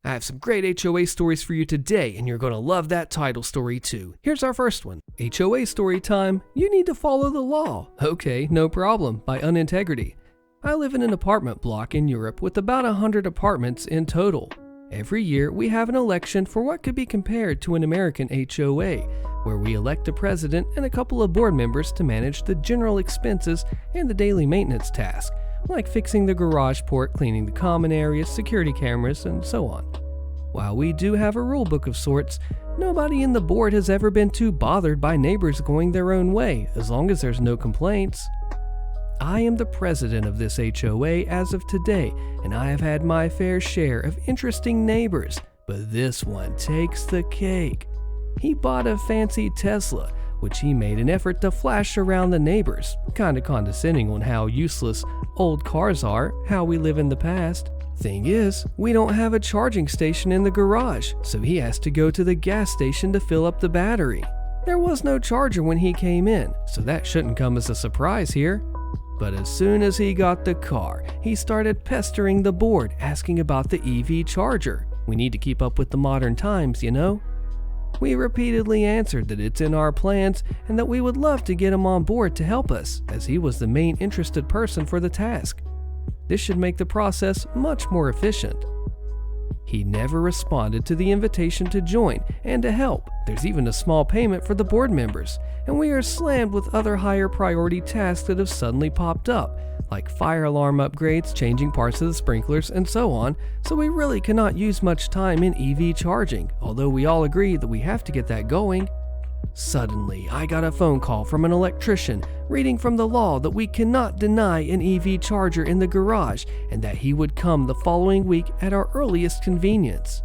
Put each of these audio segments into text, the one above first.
I have some great HOA stories for you today, and you're going to love that title story too. Here's our first one. HOA story time. You need to follow the law. Okay, no problem. By Unintegrity. I live in an apartment block in Europe with about 100 apartments in total. Every year, we have an election for what could be compared to an American HOA, where we elect a president and a couple of board members to manage the general expenses and the daily maintenance tasks, like fixing the garage port, cleaning the common areas, security cameras, and so on. While we do have a rule book of sorts, nobody in the board has ever been too bothered by neighbors going their own way, as long as there's no complaints. I am the president of this HOA as of today, and I have had my fair share of interesting neighbors, but this one takes the cake. He bought a fancy Tesla, which he made an effort to flash around the neighbors, kinda condescending on how useless old cars are, how we live in the past. Thing is, we don't have a charging station in the garage, so he has to go to the gas station to fill up the battery. There was no charger when he came in, so that shouldn't come as a surprise here. But as soon as he got the car, he started pestering the board, asking about the EV charger. We need to keep up with the modern times, you know? We repeatedly answered that it's in our plans and that we would love to get him on board to help us, as he was the main interested person for the task. This should make the process much more efficient. He never responded to the invitation to join and to help. There's even a small payment for the board members, and we are slammed with other higher priority tasks that have suddenly popped up, like fire alarm upgrades, changing parts of the sprinklers, and so on, so we really cannot use much time in EV charging, although we all agree that we have to get that going. Suddenly, I got a phone call from an electrician reading from the law that we cannot deny an EV charger in the garage and that he would come the following week at our earliest convenience.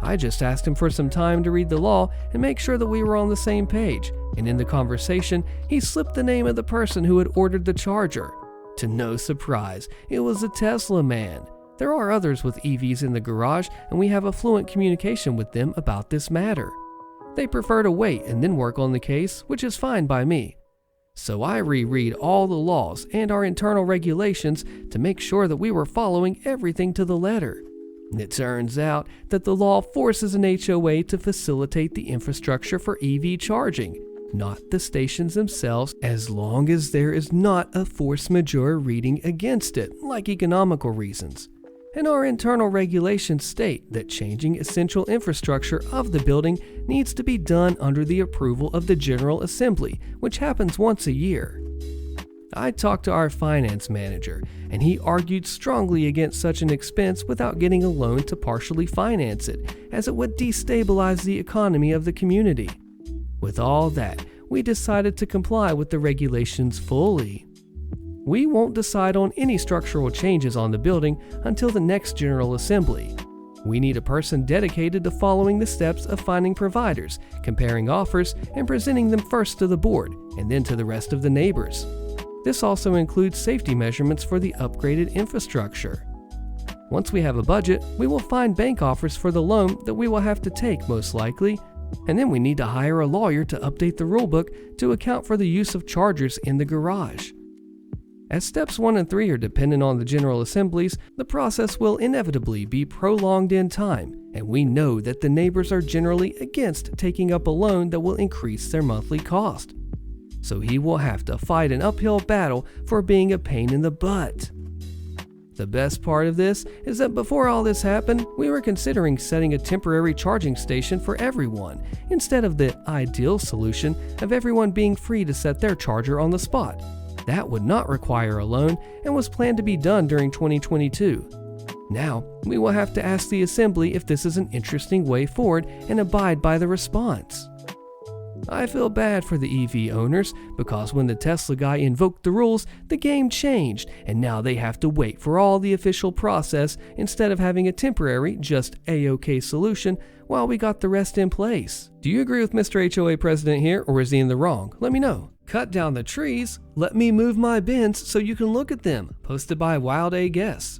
I just asked him for some time to read the law and make sure that we were on the same page, and in the conversation, he slipped the name of the person who had ordered the charger. To no surprise, it was a Tesla man. There are others with EVs in the garage, and we have a fluent communication with them about this matter. They prefer to wait and then work on the case, which is fine by me. So I reread all the laws and our internal regulations to make sure that we were following everything to the letter. It turns out that the law forces an HOA to facilitate the infrastructure for EV charging, not the stations themselves, as long as there is not a force majeure reading against it, like economical reasons. And our internal regulations state that changing essential infrastructure of the building needs to be done under the approval of the General Assembly, which happens once a year. I talked to our finance manager, and he argued strongly against such an expense without getting a loan to partially finance it, as it would destabilize the economy of the community. With all that, we decided to comply with the regulations fully. We won't decide on any structural changes on the building until the next General Assembly. We need a person dedicated to following the steps of finding providers, comparing offers, and presenting them first to the board, and then to the rest of the neighbors. This also includes safety measurements for the upgraded infrastructure. Once we have a budget, we will find bank offers for the loan that we will have to take most likely, and then we need to hire a lawyer to update the rulebook to account for the use of chargers in the garage. As steps 1 and 3 are dependent on the General Assemblies, the process will inevitably be prolonged in time, and we know that the neighbors are generally against taking up a loan that will increase their monthly cost. So he will have to fight an uphill battle for being a pain in the butt. The best part of this is that before all this happened, we were considering setting a temporary charging station for everyone, instead of the ideal solution of everyone being free to set their charger on the spot. That would not require a loan and was planned to be done during 2022. Now, we will have to ask the Assembly if this is an interesting way forward and abide by the response. I feel bad for the EV owners because when the Tesla guy invoked the rules, the game changed and now they have to wait for all the official process instead of having a temporary, just A-OK solution while we got the rest in place. Do you agree with Mr. HOA President here, or is he in the wrong? Let me know. Cut down the trees, let me move my bins so you can look at them. Posted by Wild A Guess.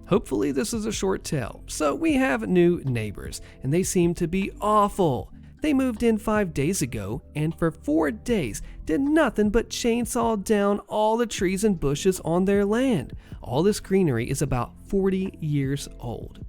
Hopefully this is a short tale. So we have new neighbors, and they seem to be awful. They moved in 5 days ago, and for 4 days did nothing but chainsaw down all the trees and bushes on their land. All this greenery is about 40 years old.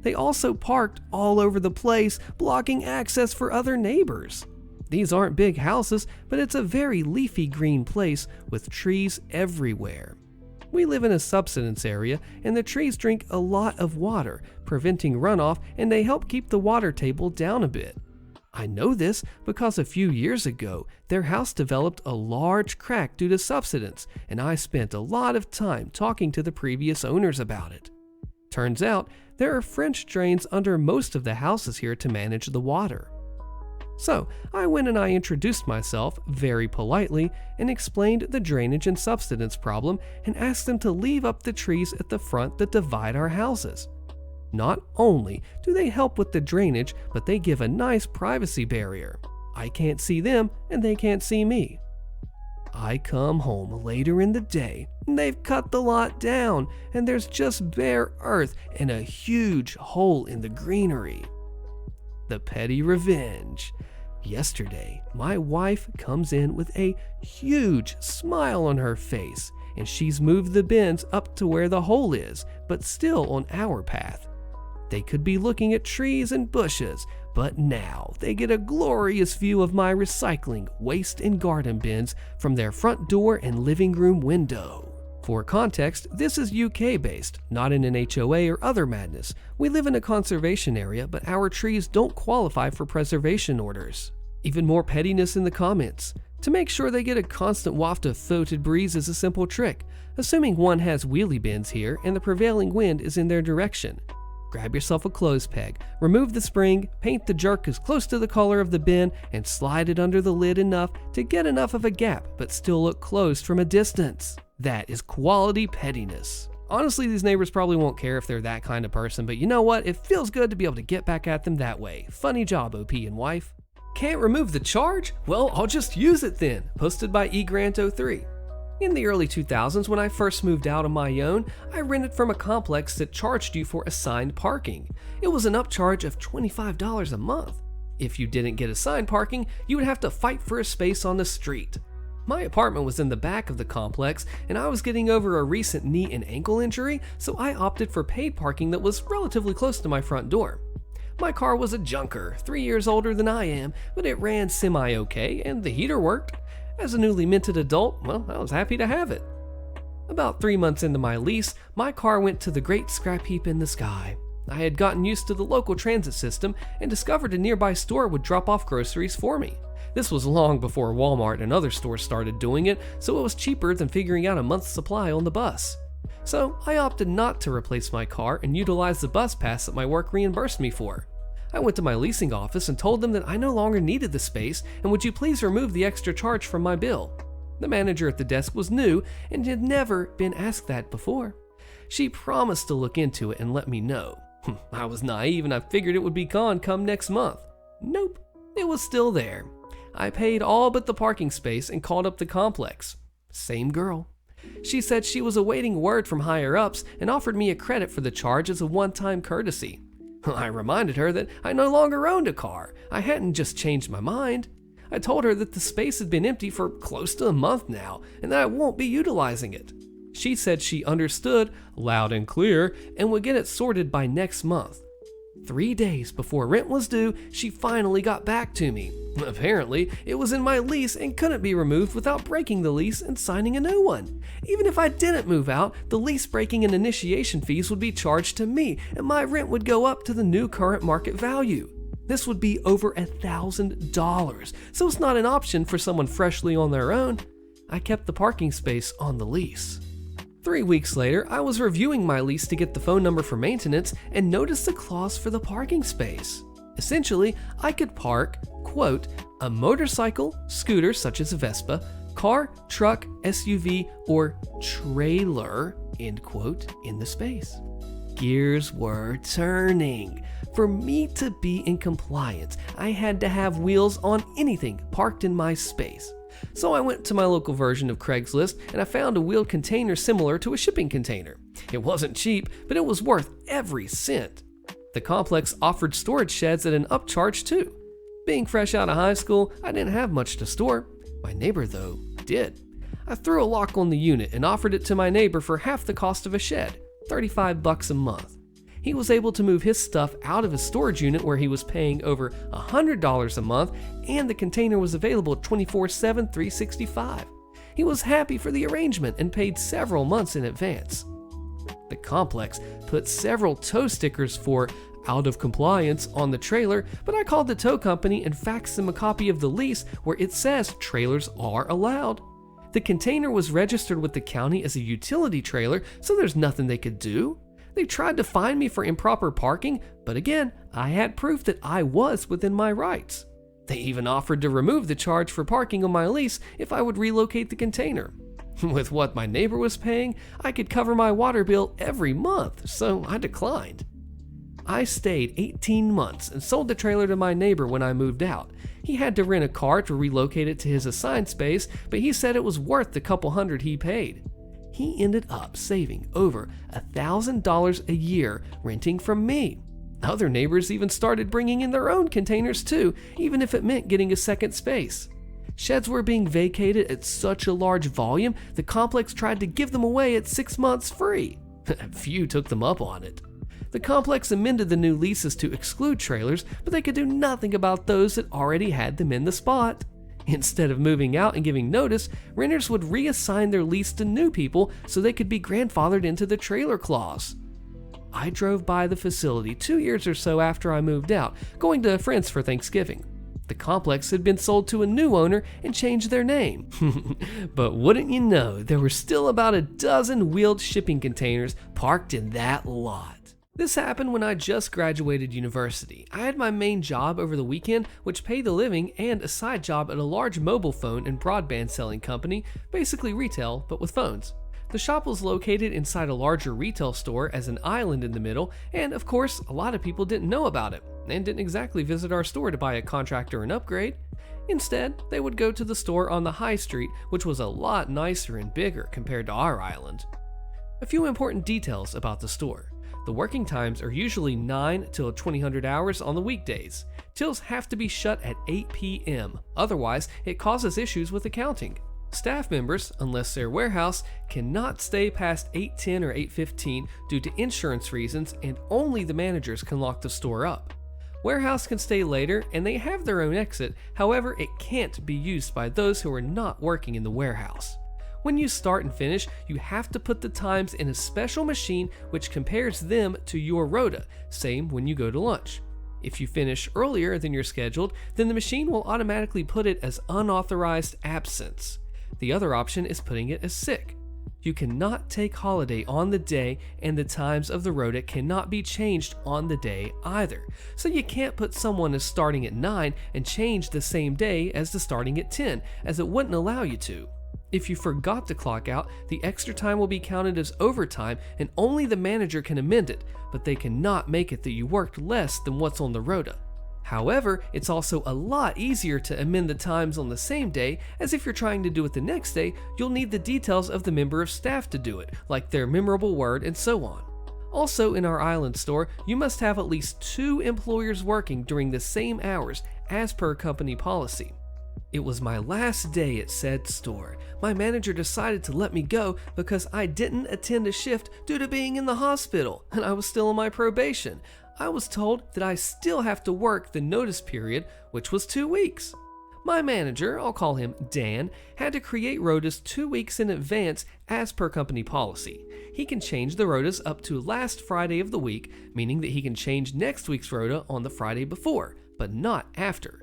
They also parked all over the place, blocking access for other neighbors. These aren't big houses, but it's a very leafy green place with trees everywhere. We live in a subsidence area, and the trees drink a lot of water, preventing runoff, and they help keep the water table down a bit. I know this because a few years ago, their house developed a large crack due to subsidence, and I spent a lot of time talking to the previous owners about it. Turns out, there are French drains under most of the houses here to manage the water. So, I went and I introduced myself very politely and explained the drainage and subsidence problem and asked them to leave up the trees at the front that divide our houses. Not only do they help with the drainage, but they give a nice privacy barrier. I can't see them and they can't see me. I come home later in the day and they've cut the lot down and there's just bare earth and a huge hole in the greenery. The petty revenge. Yesterday, my wife comes in with a huge smile on her face and she's moved the bins up to where the hole is, but still on our path. They could be looking at trees and bushes, but now they get a glorious view of my recycling, waste, and garden bins from their front door and living room window. For context, this is UK based, not in an HOA or other madness. We live in a conservation area, but our trees don't qualify for preservation orders. Even more pettiness in the comments. To make sure they get a constant waft of fauted breeze is a simple trick, assuming one has wheelie bins here and the prevailing wind is in their direction. Grab yourself a clothes peg, remove the spring, paint the jerk as close to the color of the bin, and slide it under the lid enough to get enough of a gap but still look closed from a distance. That is quality pettiness. Honestly, these neighbors probably won't care if they're that kind of person, but you know what? It feels good to be able to get back at them that way. Funny job, OP and wife. Can't remove the charge? Well, I'll just use it then. Posted by eGrant03. In the early 2000s, when I first moved out on my own, I rented from a complex that charged you for assigned parking. It was an upcharge of $25 a month. If you didn't get assigned parking, you would have to fight for a space on the street. My apartment was in the back of the complex, and I was getting over a recent knee and ankle injury, so I opted for paid parking that was relatively close to my front door. My car was a junker, 3 years older than I am, but it ran semi-okay, and the heater worked. As a newly minted adult, well, I was happy to have it. About 3 months into my lease, my car went to the great scrap heap in the sky. I had gotten used to the local transit system and discovered a nearby store would drop off groceries for me. This was long before Walmart and other stores started doing it, so it was cheaper than figuring out a month's supply on the bus. So I opted not to replace my car and utilize the bus pass that my work reimbursed me for. I went to my leasing office and told them that I no longer needed the space and would you please remove the extra charge from my bill. The manager at the desk was new and had never been asked that before. She promised to look into it and let me know. I was naive and I figured it would be gone come next month. Nope, it was still there. I paid all but the parking space and called up the complex. Same girl. She said she was awaiting word from higher ups and offered me a credit for the charge as a one-time courtesy. I reminded her that I no longer owned a car. I hadn't just changed my mind. I told her that the space had been empty for close to a month now and that I won't be utilizing it. She said she understood loud and clear and would get it sorted by next month. 3 days before rent was due, she finally got back to me. Apparently, it was in my lease and couldn't be removed without breaking the lease and signing a new one. Even if I didn't move out, the lease breaking and initiation fees would be charged to me, and my rent would go up to the new current market value. This would be over $1,000, so it's not an option for someone freshly on their own. I kept the parking space on the lease. 3 weeks later, I was reviewing my lease to get the phone number for maintenance and noticed the clause for the parking space. Essentially, I could park, quote, a motorcycle, scooter such as a Vespa, car, truck, SUV, or trailer, end quote, in the space. Gears were turning. For me to be in compliance, I had to have wheels on anything parked in my space. So I went to my local version of Craigslist and I found a wheeled container similar to a shipping container. It wasn't cheap, but it was worth every cent. The complex offered storage sheds at an upcharge too. Being fresh out of high school, I didn't have much to store. My neighbor, though, did. I threw a lock on the unit and offered it to my neighbor for half the cost of a shed, $35 a month. He was able to move his stuff out of his storage unit where he was paying over $100 a month, and the container was available 24/7, 365. He was happy for the arrangement and paid several months in advance. The complex put several tow stickers for out of compliance on the trailer, but I called the tow company and faxed them a copy of the lease where it says trailers are allowed. The container was registered with the county as a utility trailer, so there's nothing they could do. They tried to fine me for improper parking, but again, I had proof that I was within my rights. They even offered to remove the charge for parking on my lease if I would relocate the container. With what my neighbor was paying, I could cover my water bill every month, so I declined. I stayed 18 months and sold the trailer to my neighbor when I moved out. He had to rent a car to relocate it to his assigned space, but he said it was worth the couple hundred he paid. He ended up saving over $1,000 a year renting from me. Other neighbors even started bringing in their own containers too, even if it meant getting a second space. Sheds were being vacated at such a large volume, the complex tried to give them away at 6 months free. Few took them up on it. The complex amended the new leases to exclude trailers, but they could do nothing about those that already had them in the spot. Instead of moving out and giving notice, renters would reassign their lease to new people so they could be grandfathered into the trailer clause. I drove by the facility 2 years or so after I moved out, going to friends for Thanksgiving. The complex had been sold to a new owner and changed their name. But wouldn't you know, there were still about a dozen wheeled shipping containers parked in that lot. This happened when I just graduated university. I had my main job over the weekend, which paid the living, and a side job at a large mobile phone and broadband selling company, basically retail, but with phones. The shop was located inside a larger retail store as an island in the middle, and of course, a lot of people didn't know about it, and didn't exactly visit our store to buy a contract or an upgrade. Instead, they would go to the store on the high street, which was a lot nicer and bigger compared to our island. A few important details about the store. The working times are usually 9 till 2000 hours on the weekdays. Tills have to be shut at 8 p.m., otherwise it causes issues with accounting. Staff members, unless they're warehouse, cannot stay past 8:10 or 8:15 due to insurance reasons, and only the managers can lock the store up. Warehouse can stay later and they have their own exit, however it can't be used by those who are not working in the warehouse. When you start and finish, you have to put the times in a special machine which compares them to your rota, same when you go to lunch. If you finish earlier than you're scheduled, then the machine will automatically put it as unauthorized absence. The other option is putting it as sick. You cannot take holiday on the day, and the times of the rota cannot be changed on the day either. So you can't put someone as starting at 9 and change the same day as the starting at 10, as it wouldn't allow you to. If you forgot to clock out, the extra time will be counted as overtime and only the manager can amend it, but they cannot make it that you worked less than what's on the rota. However, it's also a lot easier to amend the times on the same day, as if you're trying to do it the next day, you'll need the details of the member of staff to do it, like their memorable word and so on. Also in our island store, you must have at least 2 employers working during the same hours, as per company policy. It was my last day at said store. My manager decided to let me go because I didn't attend a shift due to being in the hospital, and I was still on my probation. I was told that I still have to work the notice period, which was 2 weeks. My manager, I'll call him Dan, had to create rotas 2 weeks in advance as per company policy. He can change the rotas up to last Friday of the week, meaning that he can change next week's rota on the Friday before, but not after.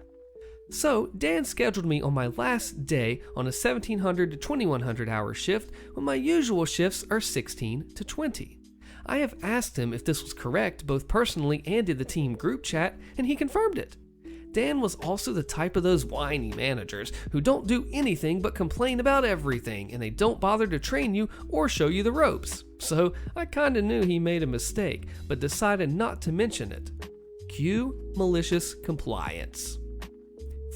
So, Dan scheduled me on my last day on a 1700 to 2100 hour shift when my usual shifts are 16 to 20. I have asked him if this was correct both personally and in the team group chat, and he confirmed it. Dan was also the type of those whiny managers who don't do anything but complain about everything, and they don't bother to train you or show you the ropes. So I kinda knew he made a mistake, but decided not to mention it. Cue malicious compliance.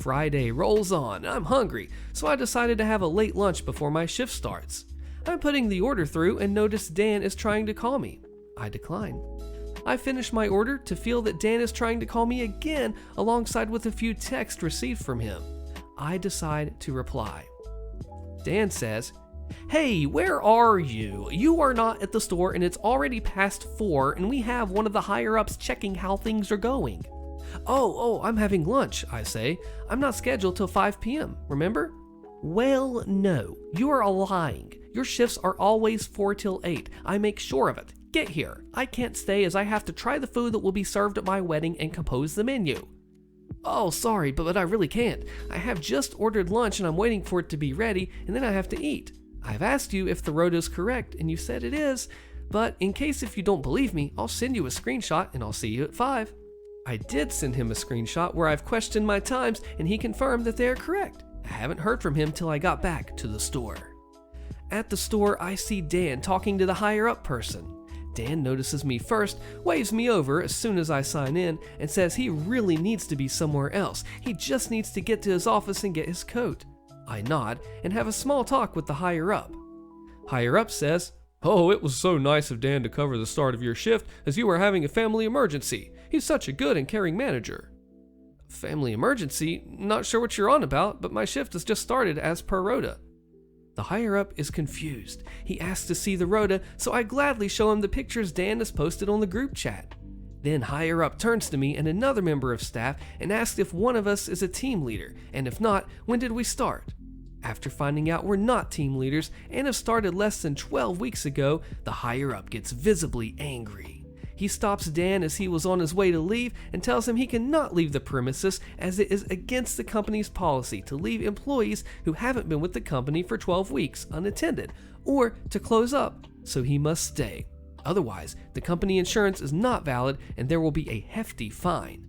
Friday rolls on, I'm hungry, so I decided to have a late lunch before my shift starts. I'm putting the order through and notice Dan is trying to call me. I decline. I finish my order to feel that Dan is trying to call me again alongside with a few texts received from him. I decide to reply. Dan says, Hey, where are you? You are not at the store and it's already past 4 and we have one of the higher-ups checking how things are going. Oh, I'm having lunch, I say. I'm not scheduled till 5 p.m., remember? Well, no, you are lying. Your shifts are always 4 till 8. I make sure of it. Get here. I can't stay as I have to try the food that will be served at my wedding and compose the menu. Oh, sorry, but I really can't. I have just ordered lunch and I'm waiting for it to be ready and then I have to eat. I've asked you if the rota is correct and you said it is, but in case if you don't believe me, I'll send you a screenshot and I'll see you at 5. I did send him a screenshot where I've questioned my times and he confirmed that they are correct. I haven't heard from him till I got back to the store. At the store, I see Dan talking to the higher up person. Dan notices me first, waves me over as soon as I sign in, and says he really needs to be somewhere else. He just needs to get to his office and get his coat. I nod and have a small talk with the higher up. Higher up says, "Oh, it was so nice of Dan to cover the start of your shift as you were having a family emergency. He's such a good and caring manager." Family emergency? Not sure what you're on about, but my shift has just started as per rota. The higher up is confused. He asks to see the rota, so I gladly show him the pictures Dan has posted on the group chat. Then higher up turns to me and another member of staff and asks if one of us is a team leader, and if not, when did we start? After finding out we're not team leaders and have started less than 12 weeks ago, the higher up gets visibly angry. He stops Dan as he was on his way to leave and tells him he cannot leave the premises as it is against the company's policy to leave employees who haven't been with the company for 12 weeks unattended or to close up, so he must stay. Otherwise, the company insurance is not valid and there will be a hefty fine.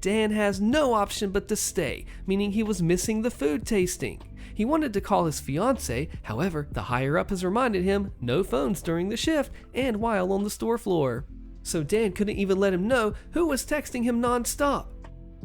Dan has no option but to stay, meaning he was missing the food tasting. He wanted to call his fiancée, however, the higher up has reminded him no phones during the shift and while on the store floor. So Dan couldn't even let him know who was texting him non-stop.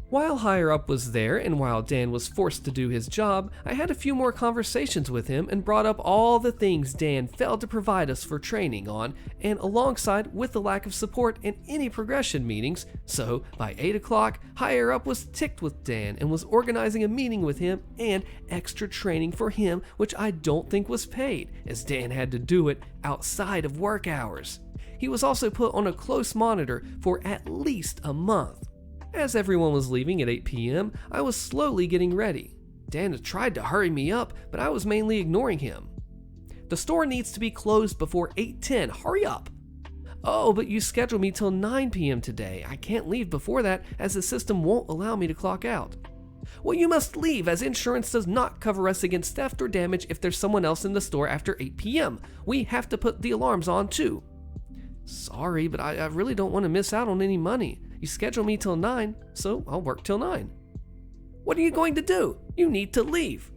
While higher up was there and while Dan was forced to do his job, I had a few more conversations with him and brought up all the things Dan failed to provide us for training on, and alongside with the lack of support in any progression meetings. So by 8 o'clock, higher up was ticked with Dan and was organizing a meeting with him and extra training for him, which I don't think was paid, as Dan had to do it outside of work hours. He was also put on a close monitor for at least a month. As everyone was leaving at 8 p.m., I was slowly getting ready. Dan had tried to hurry me up, but I was mainly ignoring him. "The store needs to be closed before 8:10, hurry up." "Oh, but you scheduled me till 9 p.m. today. I can't leave before that as the system won't allow me to clock out." "Well, you must leave as insurance does not cover us against theft or damage if there's someone else in the store after 8 p.m. We have to put the alarms on too." "Sorry, but I really don't want to miss out on any money. You schedule me till 9, so I'll work till 9. "What are you going to do? You need to leave."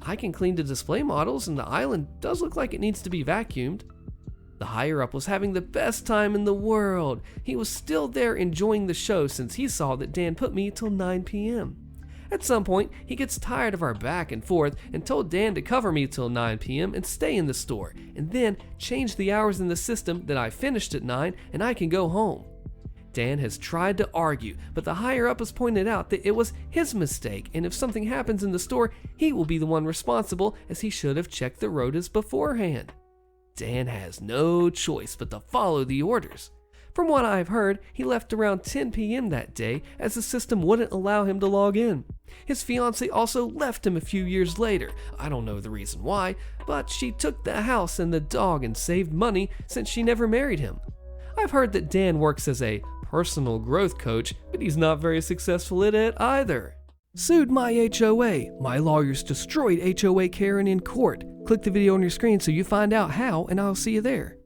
"I can clean the display models and the island does look like it needs to be vacuumed." The higher up was having the best time in the world. He was still there enjoying the show since he saw that Dan put me till 9 p.m. At some point, he gets tired of our back and forth and told Dan to cover me till 9 p.m. and stay in the store, and then change the hours in the system that I finished at 9 and I can go home. Dan has tried to argue, but the higher up has pointed out that it was his mistake, and if something happens in the store, he will be the one responsible, as he should have checked the rotas beforehand. Dan has no choice but to follow the orders. From what I've heard, he left around 10 p.m. that day as the system wouldn't allow him to log in. His fiancée also left him a few years later. I don't know the reason why, but she took the house and the dog and saved money since she never married him. I've heard that Dan works as a personal growth coach, but he's not very successful at it either. Sued my HOA. My lawyers destroyed HOA Karen in court. Click the video on your screen so you find out how, and I'll see you there.